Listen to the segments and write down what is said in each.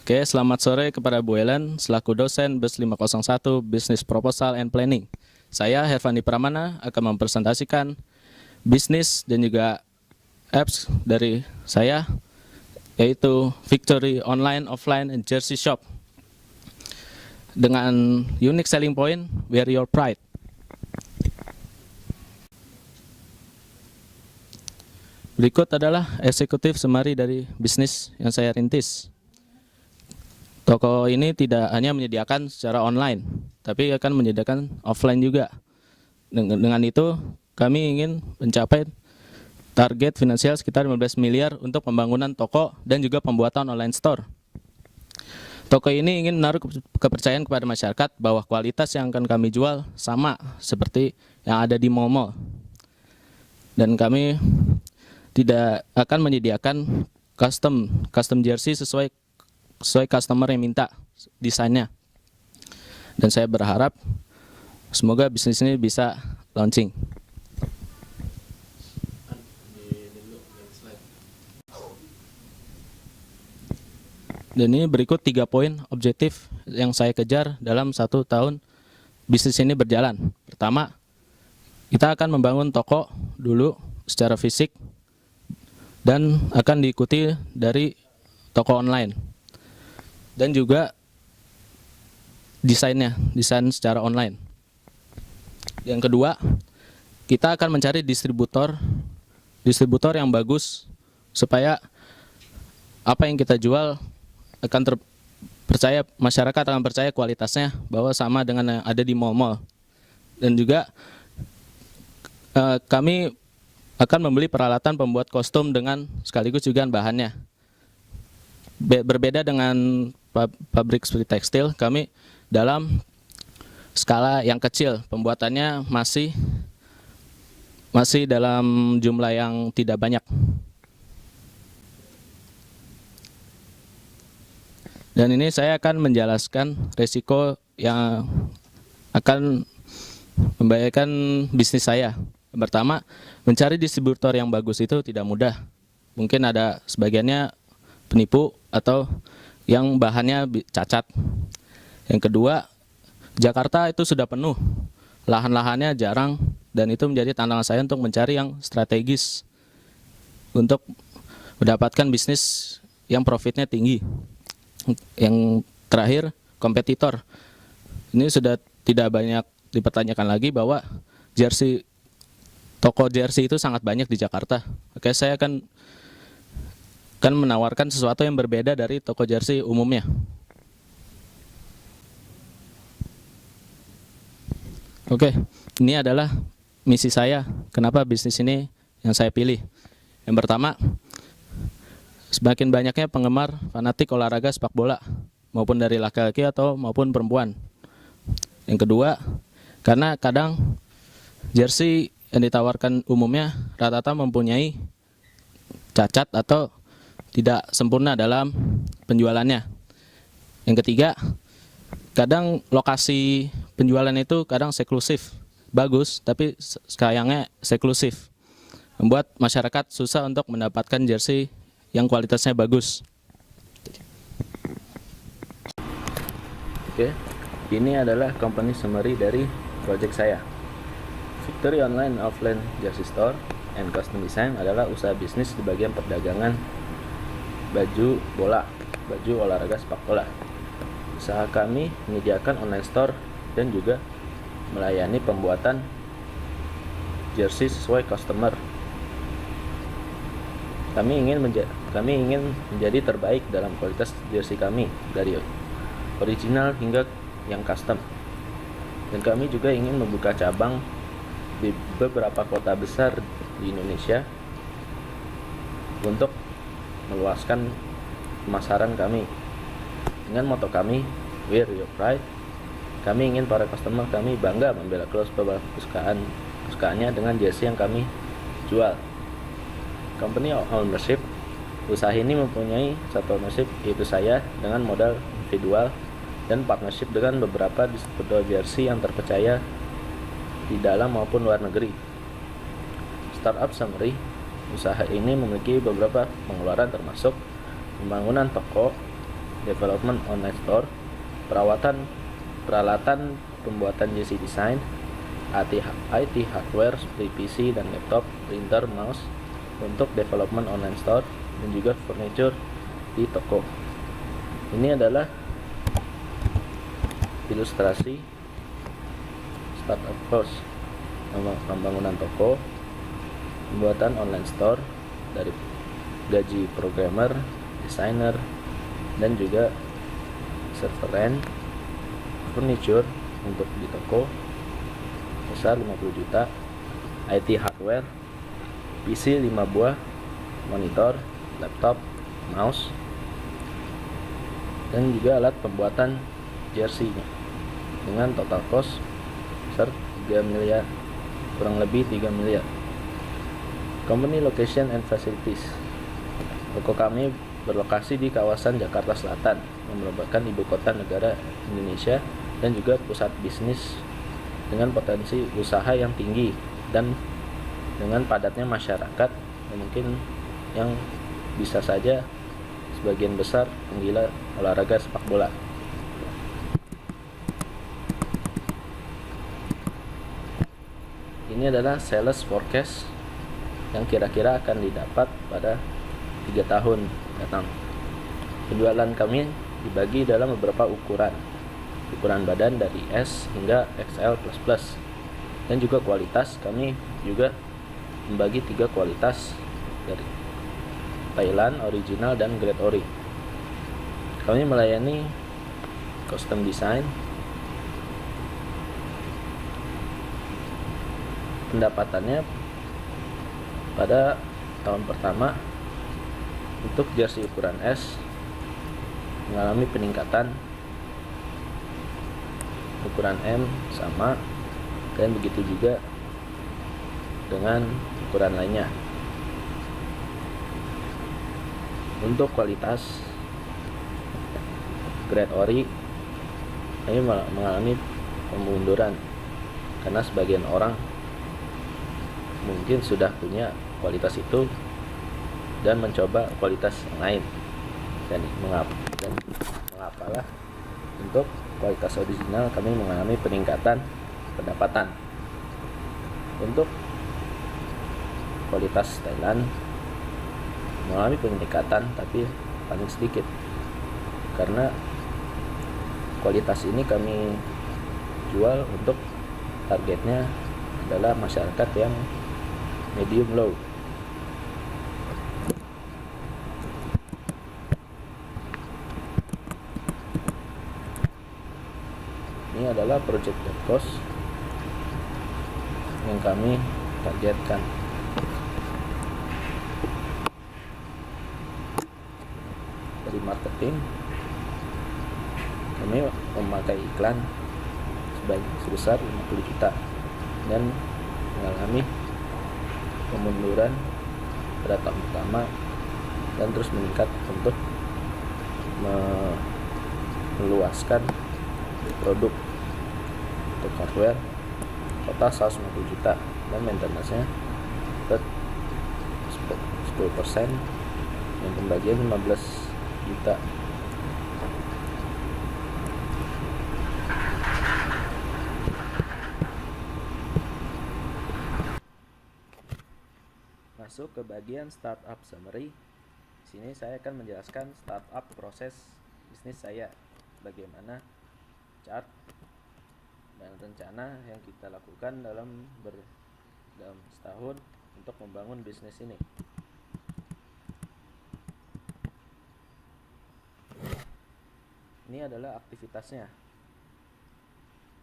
Oke, selamat sore kepada Bu Ellen, selaku dosen BES 501 Business Proposal and Planning. Saya Hervandi Pramana akan mempresentasikan bisnis dan juga apps dari saya, yaitu Victory Online, Offline, and Jersey Shop. Dengan unique selling point, Wear Your Pride. Berikut adalah eksekutif summary dari bisnis yang saya rintis. Toko ini tidak hanya menyediakan secara online, tapi akan menyediakan offline juga. Dengan itu, kami ingin mencapai target finansial sekitar 15 miliar untuk pembangunan toko dan juga pembuatan online store. Toko ini ingin menaruh kepercayaan kepada masyarakat bahwa kualitas yang akan kami jual sama seperti yang ada di mall-mall. Dan kami tidak akan menyediakan custom jersey sesuai customer yang minta desainnya. Dan saya berharap semoga bisnis ini bisa launching. Dan ini berikut 3 poin objektif yang saya kejar dalam 1 tahun bisnis ini berjalan. Pertama, kita akan membangun toko dulu secara fisik dan akan diikuti dari toko online. Dan juga desain secara online. Yang kedua, kita akan mencari distributor yang bagus supaya apa yang kita jual akan terpercaya, masyarakat akan percaya kualitasnya bahwa sama dengan yang ada di mall-mall. Dan juga kami akan membeli peralatan pembuat kostum dengan sekaligus juga bahannya. Berbeda dengan pabrik seperti tekstil, kami dalam skala yang kecil, pembuatannya masih dalam jumlah yang tidak banyak. Dan ini saya akan menjelaskan risiko yang akan membahayakan bisnis saya. Yang pertama, mencari distributor yang bagus itu tidak mudah. Mungkin ada sebagiannya penipu atau yang bahannya cacat. Yang kedua, Jakarta itu sudah penuh, lahan-lahannya jarang, dan itu menjadi tantangan saya untuk mencari yang strategis untuk mendapatkan bisnis yang profitnya tinggi. Yang terakhir, kompetitor. Ini sudah tidak banyak dipertanyakan lagi bahwa toko jersey itu sangat banyak di Jakarta. Oke, saya akan menawarkan sesuatu yang berbeda dari toko jersey umumnya. Oke, ini adalah misi saya. Kenapa bisnis ini yang saya pilih? Yang pertama, semakin banyaknya penggemar fanatik olahraga sepak bola, maupun dari laki-laki atau maupun perempuan. Yang kedua, karena kadang jersey yang ditawarkan umumnya rata-rata mempunyai cacat atau tidak sempurna dalam penjualannya. Yang ketiga, kadang lokasi penjualan itu kadang eksklusif, bagus, tapi sayangnya eksklusif, membuat masyarakat susah untuk mendapatkan jersey yang kualitasnya bagus. Oke, ini adalah company summary dari project saya. Victory Online Offline Jersey Store and Custom Design adalah usaha bisnis di bagian perdagangan baju olahraga sepak bola. Usaha kami menyediakan online store dan juga melayani pembuatan jersey sesuai customer. Kami ingin menjadi terbaik dalam kualitas jersey kami, dari original hingga yang custom. Dan kami juga ingin membuka cabang di beberapa kota besar di Indonesia untuk meluaskan pemasaran kami. Dengan moto kami, Wear Your Pride, kami ingin para customer kami bangga membela klub kesukaannya dengan jersey yang kami jual. Company ownership, usaha ini mempunyai satu ownership, yaitu saya, dengan modal individual, dan partnership dengan beberapa distributor jersey yang terpercaya di dalam maupun luar negeri. Startup summary, usaha ini memiliki beberapa pengeluaran termasuk pembangunan toko, development online store, peralatan pembuatan jersey design, IT hardware seperti PC dan laptop, printer, mouse untuk development online store, dan juga furniture di toko. Ini adalah ilustrasi startup cost, pembangunan toko, pembuatan online store dari gaji programmer, desainer, dan juga server rent, furniture untuk di toko besar 50 juta, IT hardware, PC 5 buah, monitor, laptop, mouse, dan juga alat pembuatan jersey dengan total cost besar 3 miliar, kurang lebih 3 miliar. Company location and facilities. Toko kami berlokasi di kawasan Jakarta Selatan, yang merupakan ibu kota negara Indonesia dan juga pusat bisnis dengan potensi usaha yang tinggi dan dengan padatnya masyarakat yang mungkin yang bisa saja sebagian besar penggila olahraga sepak bola. Ini adalah sales forecast yang kira-kira akan didapat pada 3 tahun datang. Penjualan kami dibagi dalam beberapa ukuran badan dari S hingga XL++, dan juga kualitas kami juga membagi 3 kualitas dari Thailand, original, dan grade ori. Kami melayani custom design, pendapatannya pada tahun pertama untuk jersey ukuran S mengalami peningkatan, ukuran M sama, dan begitu juga dengan ukuran lainnya. Untuk kualitas grade ori kami mengalami pemunduran karena sebagian orang mungkin sudah punya kualitas itu dan mencoba kualitas yang lain, dan mengapalah untuk kualitas original kami mengalami peningkatan pendapatan. Untuk kualitas Thailand mengalami peningkatan tapi paling sedikit, karena kualitas ini kami jual untuk targetnya adalah masyarakat yang medium low. Ini adalah projected cost yang kami targetkan. Dari marketing kami memakai iklan sebesar 50 juta dan mengalami pemunduran pada tahun pertama dan terus meningkat untuk meluaskan produk. Untuk hardware total 150 juta dan maintenance-nya 10% dan pembagian 15 juta. Masuk ke bagian startup summary. Di sini saya akan menjelaskan startup proses bisnis saya, bagaimana chart dan rencana yang kita lakukan dalam setahun untuk membangun bisnis ini. Ini adalah aktivitasnya.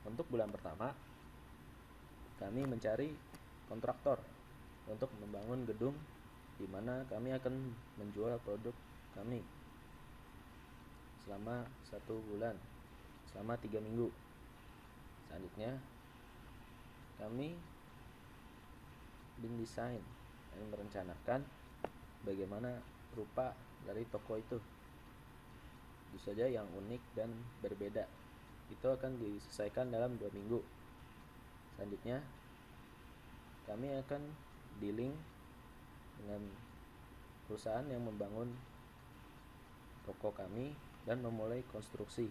Untuk bulan pertama kami mencari kontraktor untuk membangun gedung di mana kami akan menjual produk kami selama 1 bulan, selama 3 minggu. Selanjutnya kami desain dan merencanakan bagaimana rupa dari toko itu. Itu saja yang unik dan berbeda. Itu akan diselesaikan dalam 2 minggu. Selanjutnya kami akan dealing dengan perusahaan yang membangun toko kami dan memulai konstruksi.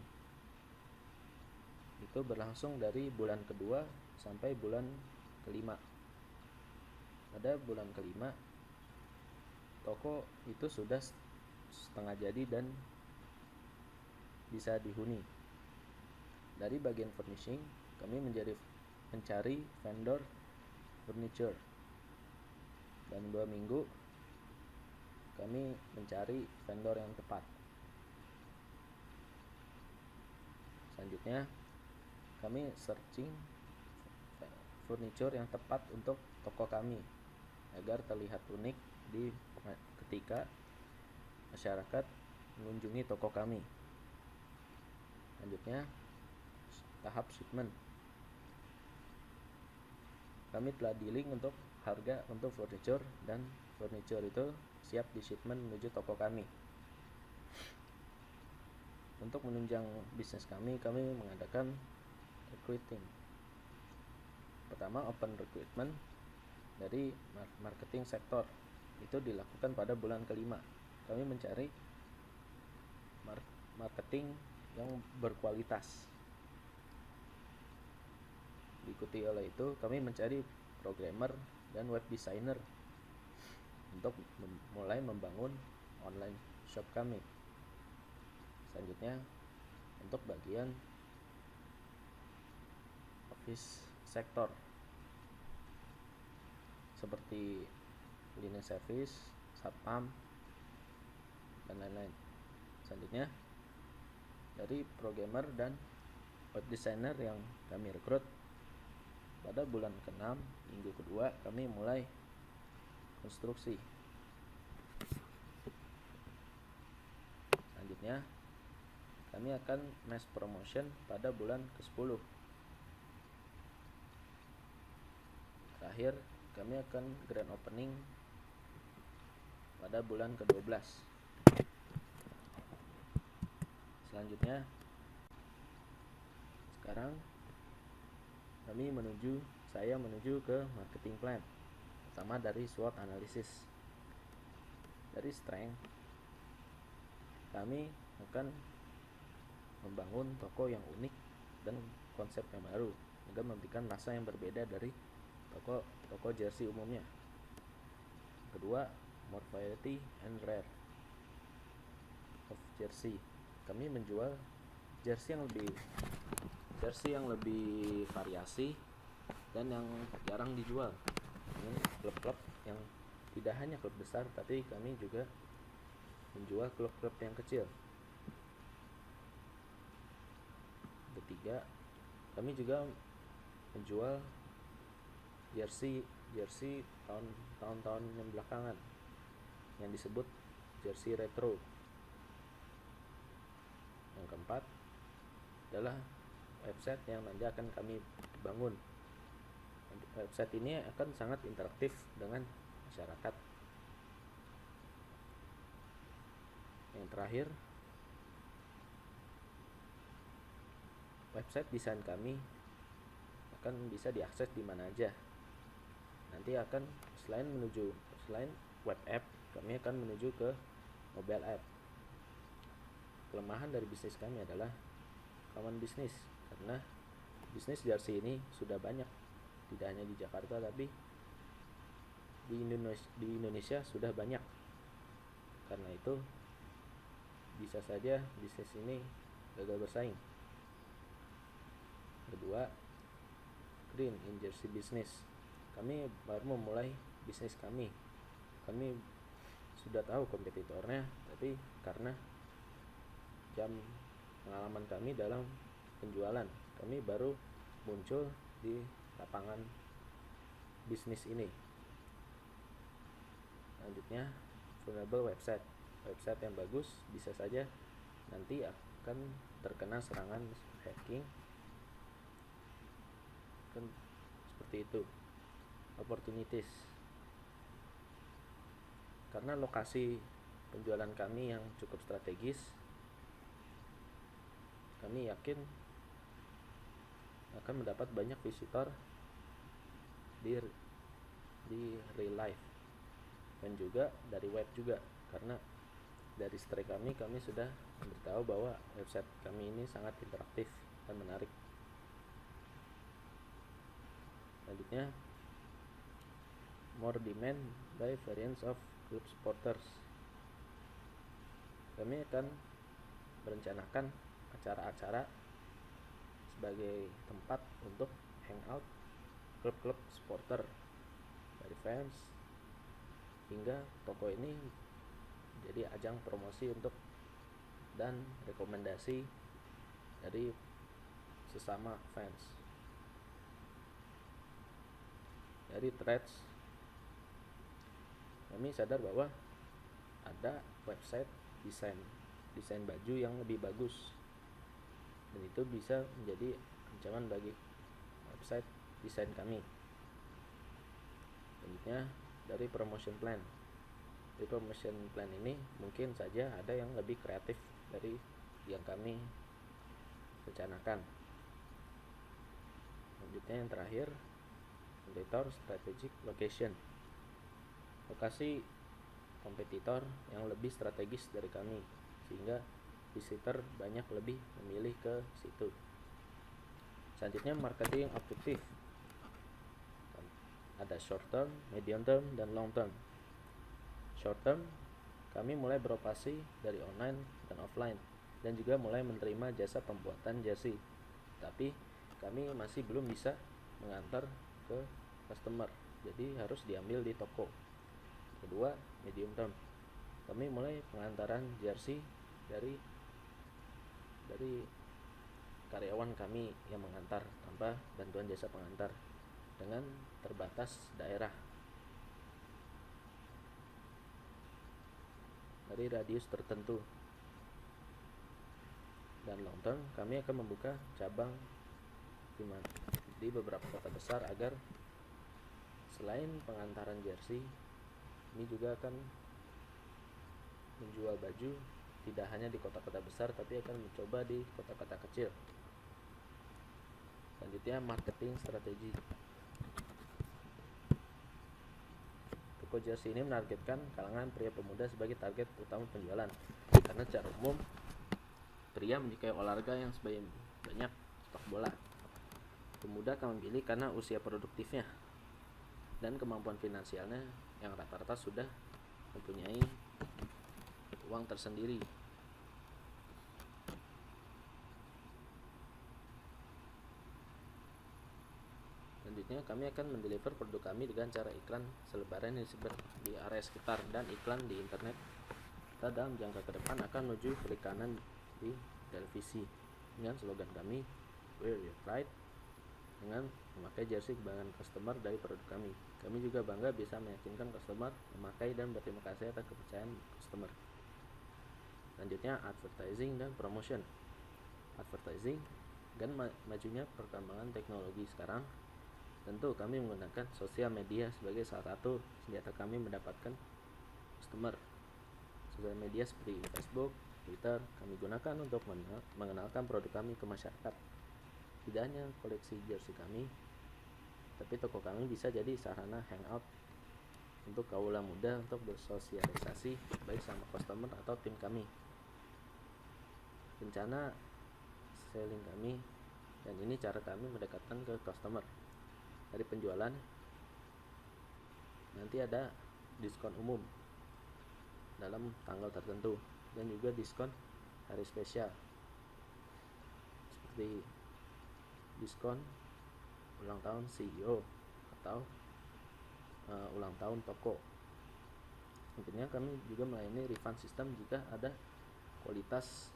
Itu berlangsung dari bulan kedua sampai bulan kelima. Pada bulan kelima, toko itu sudah setengah jadi dan bisa dihuni. Dari bagian furnishing, kami mencari vendor furniture. Dan 2 minggu kami mencari vendor yang tepat. Selanjutnya, kami searching furniture yang tepat untuk toko kami agar terlihat unik ketika masyarakat mengunjungi toko kami. Selanjutnya, tahap shipment. Kami telah dealing untuk harga untuk furniture dan furniture itu siap di shipment menuju toko kami. Untuk menunjang bisnis kami mengadakan recruiting. Pertama, open recruitment dari marketing sektor. Itu dilakukan pada bulan kelima. Kami mencari marketing yang berkualitas. Diikuti oleh itu, kami mencari programmer dan web designer untuk mulai membangun online shop kami. Selanjutnya, untuk bagian office sektor seperti cleaning service, satpam, dan lain-lain. Selanjutnya, dari programmer dan web designer yang kami rekrut, pada bulan ke-6 minggu kedua kami mulai konstruksi. Selanjutnya, kami akan mass promotion pada bulan ke-10. Terakhir, kami akan grand opening pada bulan ke-12. Selanjutnya, sekarang saya menuju ke marketing plan. Pertama dari SWOT analysis. Dari strength, kami akan membangun toko yang unik dan konsep yang baru agar memberikan rasa yang berbeda dari toko jersey umumnya. Kedua, more variety and rare of jersey. Kami menjual jersey yang lebih variasi dan yang jarang dijual. Ini klub-klub yang tidak hanya klub besar, tapi kami juga menjual klub-klub yang kecil. Ketiga, kami juga menjual jersey tahun-tahun yang belakangan yang disebut jersey retro. Yang keempat adalah website yang nanti akan kami bangun. Website ini akan sangat interaktif dengan masyarakat. Yang terakhir, website desain kami akan bisa diakses di mana aja. Nanti akan selain web app, kami akan menuju ke mobile app. Kelemahan dari bisnis kami adalah common business, karena bisnis jersey ini sudah banyak, tidak hanya di Jakarta tapi di Indonesia sudah banyak. Karena itu bisa saja bisnis ini gagal bersaing. Kedua, green in jersey business. Kami baru memulai bisnis kami. Kami sudah tahu kompetitornya, tapi karena jam pengalaman kami dalam penjualan, kami baru muncul di lapangan bisnis ini. Selanjutnya, vulnerable website yang bagus bisa saja nanti akan terkena serangan hacking. Kan seperti itu. Opportunities, karena lokasi penjualan kami yang cukup strategis, kami yakin akan mendapat banyak visitor di real life dan juga dari web juga, karena dari Stripe kami sudah memberitahu bahwa website kami ini sangat interaktif dan menarik. Selanjutnya, more demand by variants of group supporters. Kami akan merencanakan acara-acara sebagai tempat untuk hangout klub-klub supporter, dari fans hingga toko ini jadi ajang promosi untuk dan rekomendasi dari sesama fans. Dari threads, kami sadar bahwa ada website desain baju yang lebih bagus, dan itu bisa menjadi ancaman bagi website desain kami. Selanjutnya, dari promotion plan. Di promotion plan ini mungkin saja ada yang lebih kreatif dari yang kami rencanakan. Selanjutnya, yang terakhir, competitor strategic location. Lokasi kompetitor yang lebih strategis dari kami, sehingga visitor banyak lebih memilih ke situ. Selanjutnya, marketing objektif. Ada short term, medium term, dan long term. Short term, kami mulai beroperasi dari online dan offline, dan juga mulai menerima jasa pembuatan jersey. Tapi kami masih belum bisa mengantar ke customer, jadi harus diambil di toko. Kedua, medium term. Kami mulai pengantaran jersey dari karyawan kami yang mengantar tanpa bantuan jasa pengantar dengan terbatas daerah, dari radius tertentu. Dan long term, kami akan membuka cabang di beberapa kota besar agar selain pengantaran jersey, ini juga akan menjual baju tidak hanya di kota-kota besar, tapi akan mencoba di kota-kota kecil. Selanjutnya, marketing strategi. Toko jersey ini menargetkan kalangan pria pemuda sebagai target utama penjualan, karena secara umum pria menyukai olahraga yang banyak sepak bola. Pemuda akan memilih karena usia produktifnya dan kemampuan finansialnya yang rata-rata sudah mempunyai uang tersendiri. Selanjutnya, kami akan mendeliver produk kami dengan cara iklan selebaran yang disebar di area sekitar dan iklan di internet. Kita dalam jangka ke depan akan menuju perikanan di televisi dengan slogan kami, Wear Your Pride, dengan memakai jersey kebanggaan customer dari produk kami. Kami juga bangga bisa meyakinkan customer memakai dan berterima kasih atas kepercayaan customer. Selanjutnya, advertising dan promotion. Advertising dan majunya perkembangan teknologi sekarang, tentu kami menggunakan sosial media sebagai salah satu senjata kami mendapatkan customer. Sosial media seperti Facebook, Twitter kami gunakan untuk mengenalkan produk kami ke masyarakat. Tidak hanya koleksi jersey kami, tapi toko kami bisa jadi sarana hangout untuk kaula muda untuk bersosialisasi baik sama customer atau tim kami. Rencana selling kami, dan ini cara kami mendekatkan ke customer. Dari penjualan, nanti ada diskon umum dalam tanggal tertentu dan juga diskon hari spesial seperti diskon ulang tahun CEO atau ulang tahun toko. Tentunya kami juga melayani refund system jika ada kualitas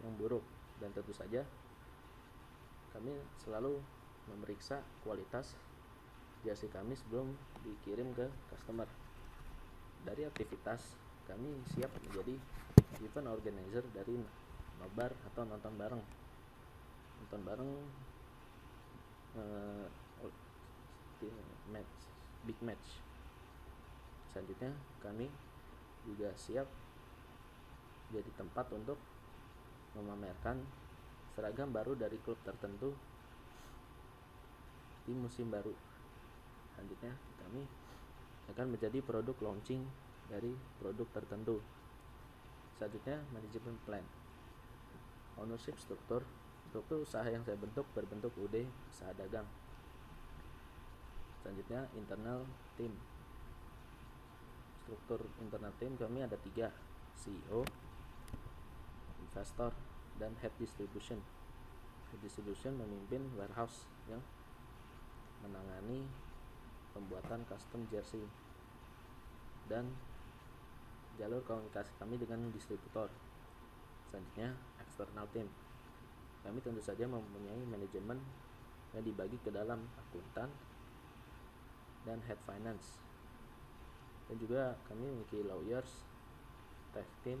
yang buruk, dan tentu saja kami selalu memeriksa kualitas jersey kami sebelum dikirim ke customer. Dari aktivitas, kami siap menjadi event organizer dari nobar atau nonton bareng big match. Selanjutnya, kami juga siap jadi tempat untuk memamerkan seragam baru dari klub tertentu di musim baru. Selanjutnya, kami akan menjadi produk launching dari produk tertentu. Selanjutnya manajemen plan. Ownership struktur usaha yang saya berbentuk UD usaha dagang. Selanjutnya internal team. Struktur internal team kami ada 3, CEO, investor, dan head distribution. Head distribution memimpin warehouse yang menangani pembuatan custom jersey dan jalur komunikasi kami dengan distributor. Selanjutnya external team. Kami tentu saja mempunyai manajemen yang dibagi ke dalam akuntan dan head finance, dan juga kami memiliki lawyers, tech team,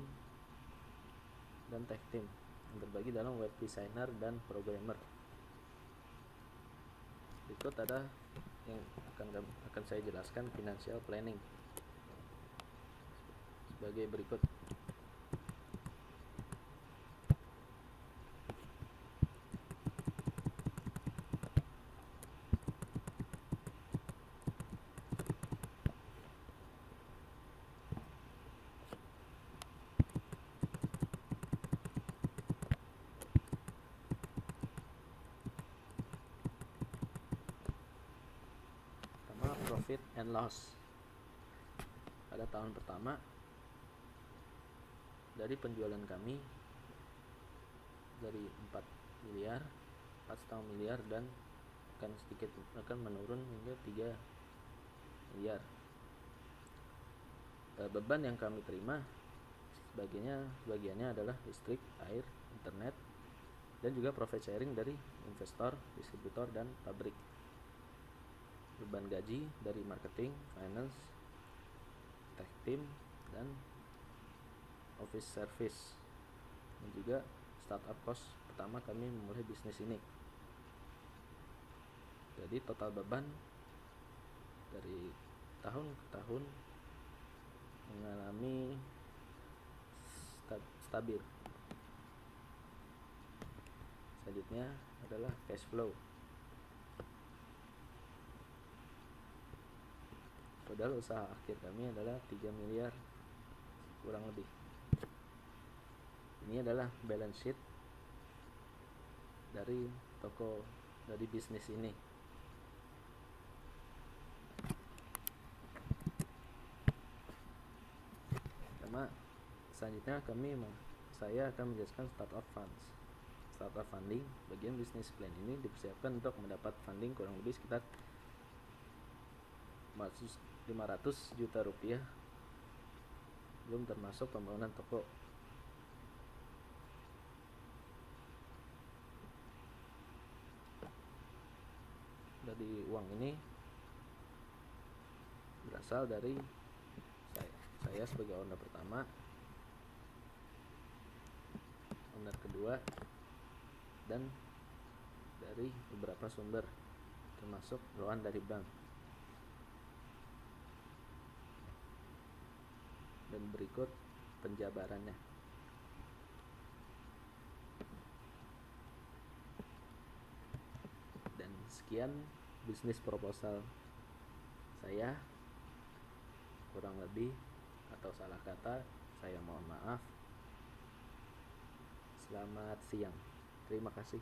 dan tech team yang terbagi dalam web designer dan programmer. Berikut ada yang akan saya jelaskan financial planning sebagai berikut. Profit and loss. Pada tahun pertama dari penjualan kami dari 4 miliar, 4,5 miliar, dan akan menurun hingga 3 miliar. Beban yang kami terima sebagiannya adalah listrik, air, internet, dan juga profit sharing dari investor, distributor, dan pabrik. Beban gaji dari marketing, finance, tech team, dan office service, dan juga startup cost pertama kami memulai bisnis ini. Jadi total beban dari tahun ke tahun mengalami stabil. Selanjutnya adalah cash flow. Padahal usaha akhir kami adalah 3 miliar kurang lebih. Ini adalah balance sheet dari bisnis ini. Selanjutnya saya akan menjelaskan startup funds. Startup funding, bagian bisnis plan ini dipersiapkan untuk mendapat funding kurang lebih sekitar 500 juta rupiah, belum termasuk pembangunan toko. Dari uang ini berasal dari saya sebagai owner pertama, owner kedua, dan dari beberapa sumber termasuk loan dari bank. Dan berikut penjabarannya. Dan sekian bisnis proposal saya. Kurang lebih atau salah kata saya mohon maaf. Selamat siang. Terima kasih.